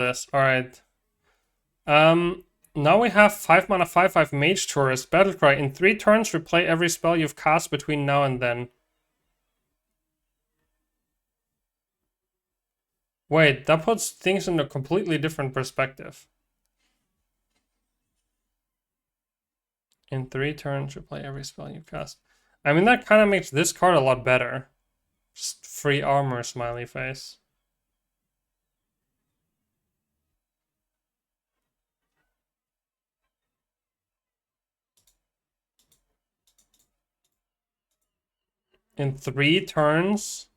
this. Alright. Now we have 5 mana 5/5 Mage Tourist Battlecry. In 3 turns, replay every spell you've cast between now and then. Wait, that puts things in a completely different perspective. In 3 turns, replay every spell you cast. I mean, that kind of makes this card a lot better. Just free armor, smiley face. In 3 turns.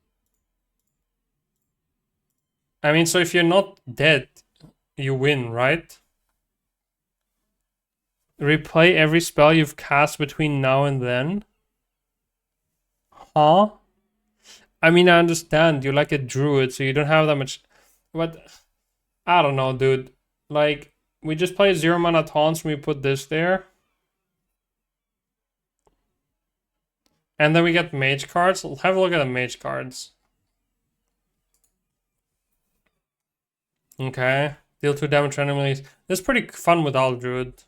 I mean, so if you're not dead, you win, right? Replay every spell you've cast between now and then. Huh? I mean, I understand. You're like a druid, so you don't have that much. But I don't know, dude. Like, we just play 0 mana taunts when we put this there. And then we get mage cards. Let's have a look at the mage cards. Okay. Deal 2 damage to enemies. This is pretty fun without druid.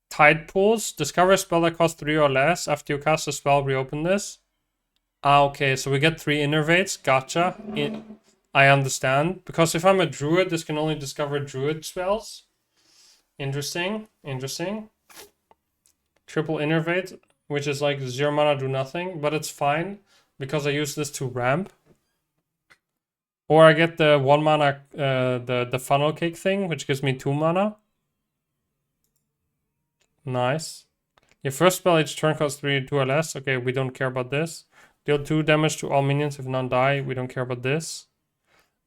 Tide pools. Discover a spell that costs 3 or less. After you cast a spell, reopen this. Ah, okay. So we get 3 innervates. Gotcha. I understand. Because if I'm a druid, this can only discover druid spells. Interesting. Interesting. Triple innervate, which is like 0 mana, do nothing. But it's fine. Because I use this to ramp. Or I get the 1 mana, the funnel cake thing, which gives me 2 mana. Nice. Your first spell each turn costs 3, 2 or less. Okay, we don't care about this. Deal 2 damage to all minions if none die. We don't care about this.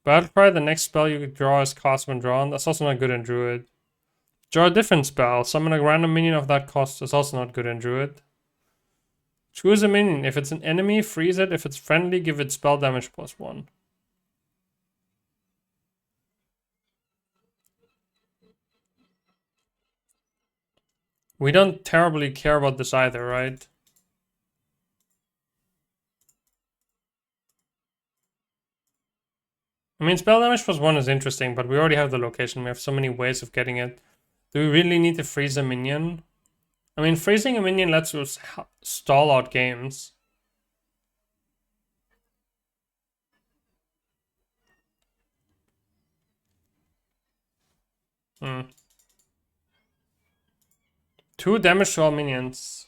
Battlecry, the next spell you draw is cost when drawn. That's also not good in Druid. Draw a different spell. Summon a random minion of that cost. Is also not good in Druid. Choose a minion. If it's an enemy, freeze it. If it's friendly, give it spell damage +1. We don't terribly care about this either, right? I mean, spell damage +1 is interesting, but we already have the location. We have so many ways of getting it. Do we really need to freeze a minion? I mean, freezing a minion lets us stall out games. Hmm. 2 damage to all minions.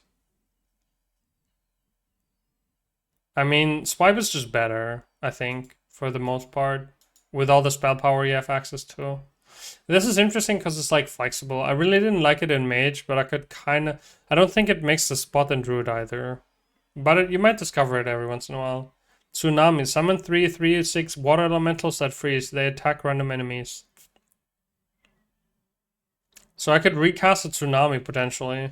I mean, swipe is just better, I think, for the most part. With all the spell power you have access to. This is interesting because it's like flexible. I really didn't like it in Mage, but I could kind of... I don't think it makes the spot in Druid either. But you might discover it every once in a while. Tsunami. Summon 3/3/6 water elementals that freeze. They attack random enemies. So I could recast a Tsunami potentially.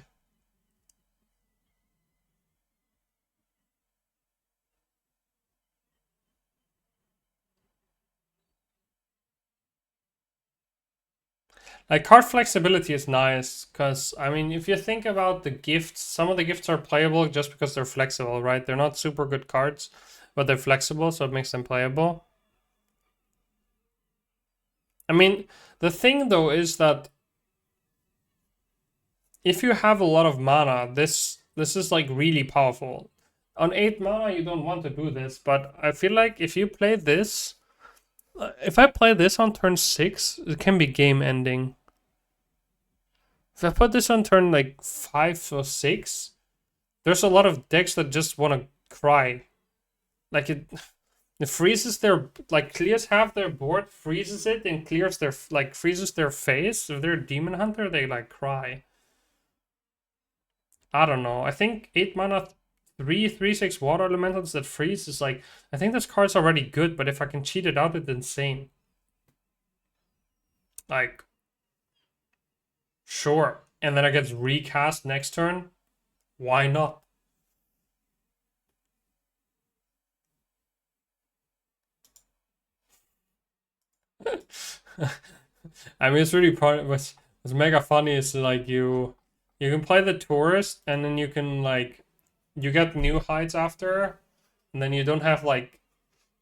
Like, card flexibility is nice, because, I mean, if you think about the gifts, some of the gifts are playable just because they're flexible, right? They're not super good cards, but they're flexible, so it makes them playable. I mean, the thing, though, is that if you have a lot of mana, this is, like, really powerful. On 8 mana, you don't want to do this, but I feel like if you play this... If I play this on turn 6, it can be game ending. If I put this on turn like 5 or 6, there's a lot of decks that just want to cry. Like it freezes their, like clears half their board, freezes it, and clears their, like freezes their face. If they're a demon hunter, they like cry. I don't know. I think 8 mana 3/3/6 water elementals that freeze is like, I think this card's already good, but if I can cheat it out, it's insane. Like, sure. And then it gets recast next turn. Why not? I mean, it's really what's mega funny is like you can play the tourist and then you can like you get new heights after, and then you don't have like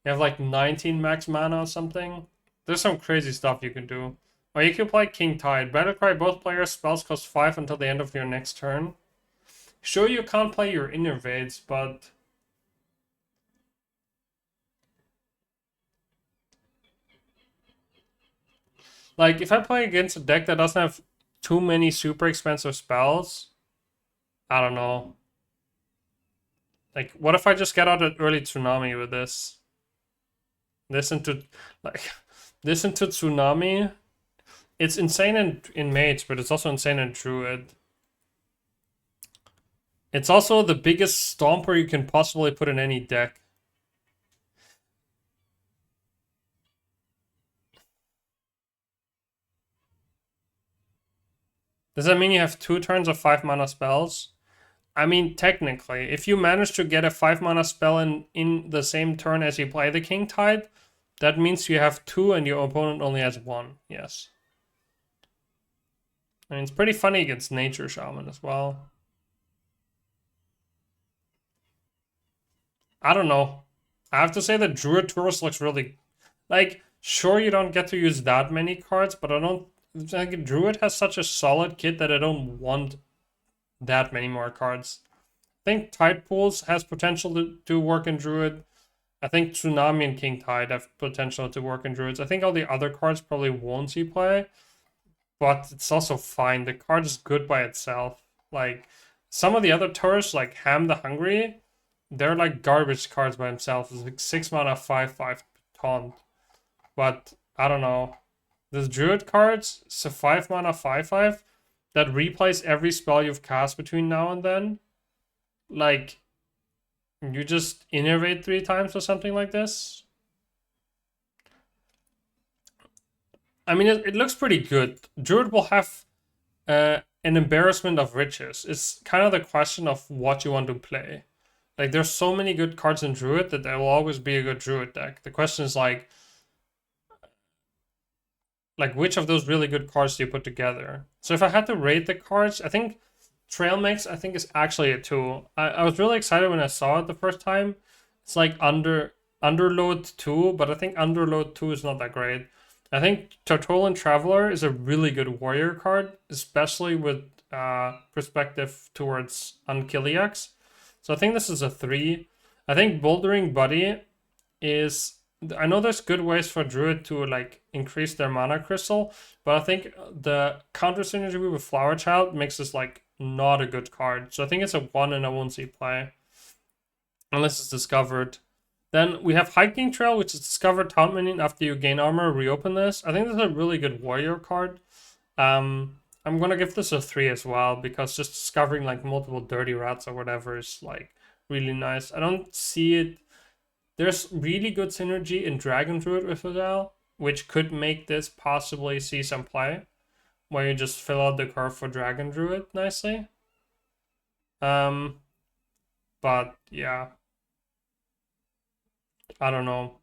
you have like 19 max mana or something. There's some crazy stuff you can do. Or you can play King Tide. Battlecry, both players' spells cost 5 until the end of your next turn. Sure, you can't play your Innervades, but... Like, if I play against a deck that doesn't have too many super expensive spells, I don't know. Like, what if I just get out an early Tsunami with this? Listen to, like, listen to Tsunami. It's insane in Mage, but it's also insane in Druid. It's also the biggest Stomper you can possibly put in any deck. Does that mean you have 2 turns of 5 mana spells? I mean, technically, if you manage to get a 5 mana spell in the same turn as you play the King Tide, that means you have 2 and your opponent only has 1. Yes. I mean, it's pretty funny against Nature Shaman as well. I don't know. I have to say that Druid Tourist looks really... Like, sure you don't get to use that many cards, but I don't... Like, Druid has such a solid kit that I don't want that many more cards. I think Tide Pools has potential to work in Druid. I think Tsunami and King Tide have potential to work in Druids. I think all the other cards probably won't see play, but it's also fine. The card is good by itself. Like, some of the other tourists, like Ham the Hungry, they're like garbage cards by themselves. It's like 6 mana, 5/5 taunt. But, I don't know. The Druid cards, it's a 5 mana, 5/5 that replays every spell you've cast between now and then. Like, you just innervate 3 times or something like this. I mean, it looks pretty good. Druid will have an embarrassment of riches. It's kind of the question of what you want to play. Like, there's so many good cards in Druid that there will always be a good Druid deck. The question is like which of those really good cards do you put together? So if I had to rate the cards, I think Trail Mix, I think, is actually a 2. I was really excited when I saw it the first time. It's like Underload 2, but I think Underload 2 is not that great. I think Tortolan Traveler is a really good warrior card, especially with perspective towards Unkiliax. So I think this is a 3. I think Bouldering Buddy is... I know there's good ways for Druid to like increase their mana crystal, but I think the counter synergy with Flower Child makes this like not a good card. So I think it's a 1 and I won't see play. Unless it's discovered. Then we have Hiking Trail, which is discovered taunt minion after you gain armor, reopen this. I think this is a really good warrior card. I'm gonna give this a 3 as well, because just discovering like multiple dirty rats or whatever is like really nice. I don't see it. There's really good synergy in Dragon Druid with Vidal, which could make this possibly see some play, where you just fill out the curve for Dragon Druid nicely. But yeah, I don't know.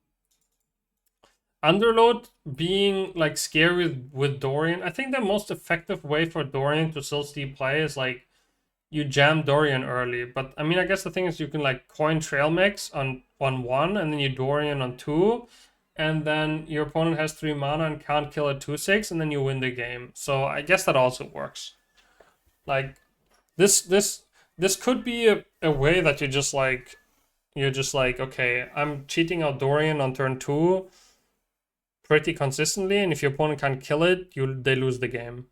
Underload being like scary with Dorian. I think the most effective way for Dorian to still see play is like you jam Dorian early. But I mean, I guess the thing is you can like coin Trail Mix on 1, and then you Dorian on 2, and then your opponent has 3 mana and can't kill a 2/6, and then you win the game. So I guess that also works. Like this could be a way that you're just like, okay, I'm cheating out Dorian on turn 2 pretty consistently, and if your opponent can't kill it, they lose the game.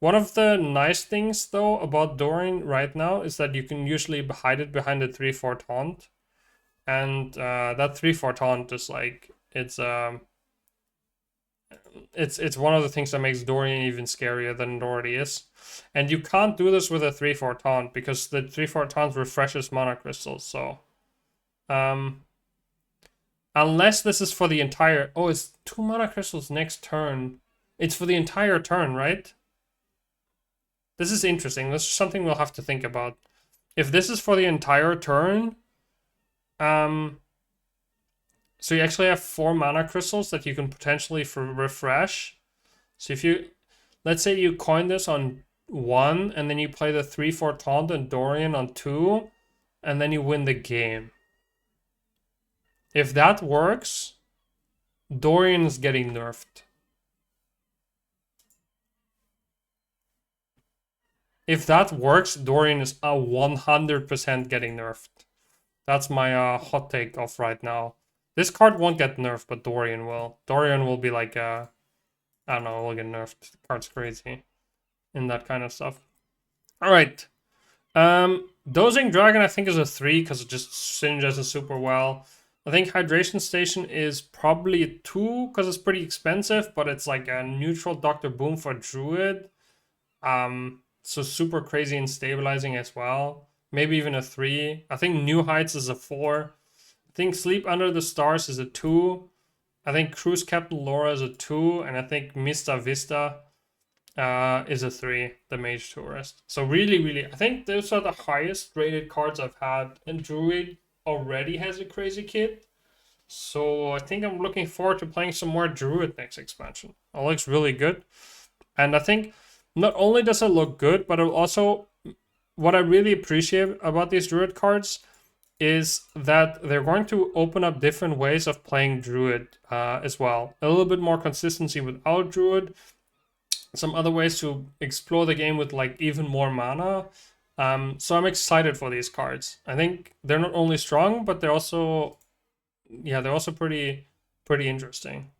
One of the nice things though about Dorian right now is that you can usually hide it behind a 3/4 taunt. And that 3/4 taunt is like it's one of the things that makes Dorian even scarier than it already is. And you can't do this with a 3/4 taunt because the 3/4 taunt refreshes mana crystals. So unless this is for the entire... Oh, it's 2 mana crystals next turn. It's for the entire turn, right? This is interesting. This is something we'll have to think about. If this is for the entire turn, so you actually have 4 mana crystals that you can potentially refresh. So if you, let's say you coin this on 1, and then you play the 3/4 taunt and Dorian on 2, and then you win the game. If that works, Dorian's getting nerfed. If that works, Dorian is 100% getting nerfed. That's my hot take of right now. This card won't get nerfed, but Dorian will. Dorian will be like, I don't know, will get nerfed. The card's crazy in that kind of stuff. All right. Dosing Dragon, I think, is a 3 because it just synergizes super well. I think Hydration Station is probably a 2 because it's pretty expensive, but it's like a neutral Dr. Boom for Druid. So super crazy and stabilizing as well. Maybe even a 3. I think New Heights is a 4. I think Sleep Under the Stars is a 2. I think Cruise Captain Laura is a 2. And I think Mista Vista is a 3, the Mage Tourist. So really, I think those are the highest rated cards I've had. And Druid already has a crazy kit. So I think I'm looking forward to playing some more Druid next expansion. It looks really good. And I think not only does it look good, but it also, what I really appreciate about these Druid cards is that they're going to open up different ways of playing Druid as well. A little bit more consistency without Druid. Some other ways to explore the game with like even more mana. So I'm excited for these cards. I think they're not only strong, but they're also, yeah, they're also pretty interesting.